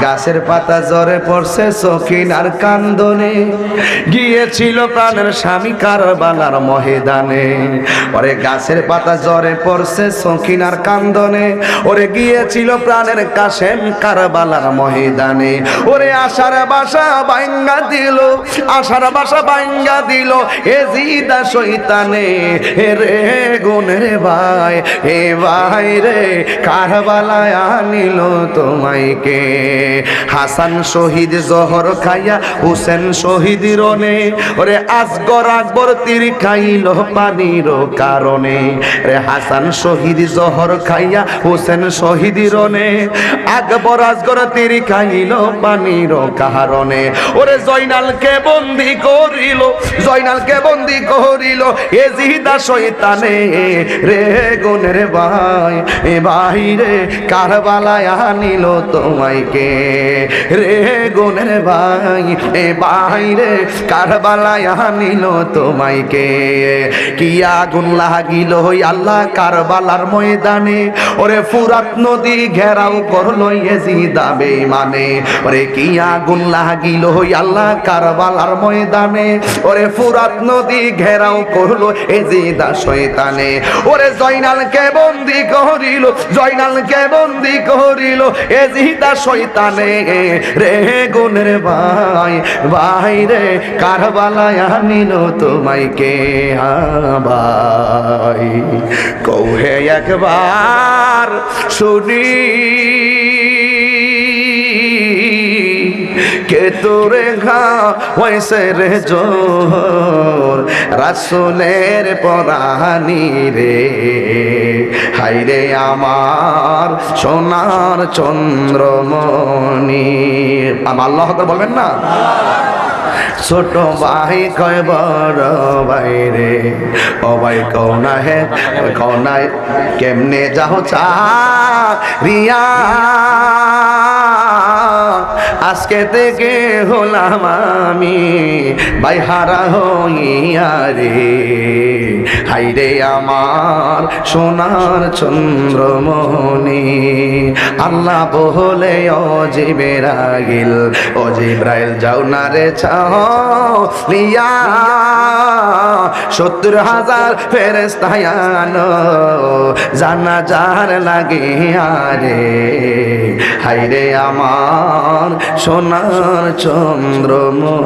গাছের পাতা ঝরে পড়ছে সখিনার কান্দনে, গিয়েছিল প্রাণের স্বামী কারবালার ময়দানে। ওরে গাছের পাতা ঝরে পড়ছে সখিনার কান্দনে, ওরে গিয়েছিল প্রাণের কাশেম কারবালার ময়দানে। ওরে আশার বাসা ভাঙ্গা দিল, আশার বাসা ভাঙ্গা দিল এজিদা শয়তানে। রে গুনের ভাই, এ ভাই রে কারবালায় আনিল তোমায় কে? হাসান শহীদ জহর খাইয়া হুসেন শহীদ রনে, ওরে আসগর আকবর তীর খাইল পানির কারণে। রে হাসান শহীদ জহর খাইয়া হুসেন শহীদ রনে, আকবর আসগর তীর খাইল পানির কারণে। ওরে জয়নালকে বন্দি করিল, জয়নালকে বন্দি করিল এজিদা শয়তানে। রে গুনের ভাই, এ ভাই রে কারবালায় আনিল তোমায় কে? রে গুনের ভাই, এ ভাই রে কারবালায় আনিল তোমায় কে? কি আগুন লাগিল আল্লাহ কারবালার ময়দানে, ওরে ফুরাত নদী ঘেরাও করলো এজিদা বেঈমানে। ওরে কি আগুন লাগিল আল্লাহ কারবালার ময়দানে, ওরে ফুরাত নদী ঘেরাও করলো এজিদা শয়তানে। ওরে জয়নালকে বন্দি করিল, জয়নালকে বন্দি করিল এজিদা শয়তানে। রে গুনের ভাই, ভাই রে কারবালায় আনিল তোমায় কে? ভাই কৌহে একবার শুনি কে তোরে ঘা হয়েছে রে জোর রাসূলের পরানি রে। হাইরে আমার সোনার চন্দ্রমণি। আল্লাহু আকবার বলবেন না? ছোট ভাই কয় বড় ভাই রে, ও ভাই কৌনা হে কৌনায় কেমনে যাও চা রিয়া? আজকে থেকে হলাম আমি ভাই হারা হইয়া রে। হাইরে আমার সোনার চন্দ্রমণি। আল্লাহ বলে ও জিবরাইল, ও জিবরাইল যাও না রে চাও লিয়া ৭০,০০০ ফেরেশতা আনো জানাজার লাগিয়া রে। হাইরে আমার সোনার চন্দ্রমণি।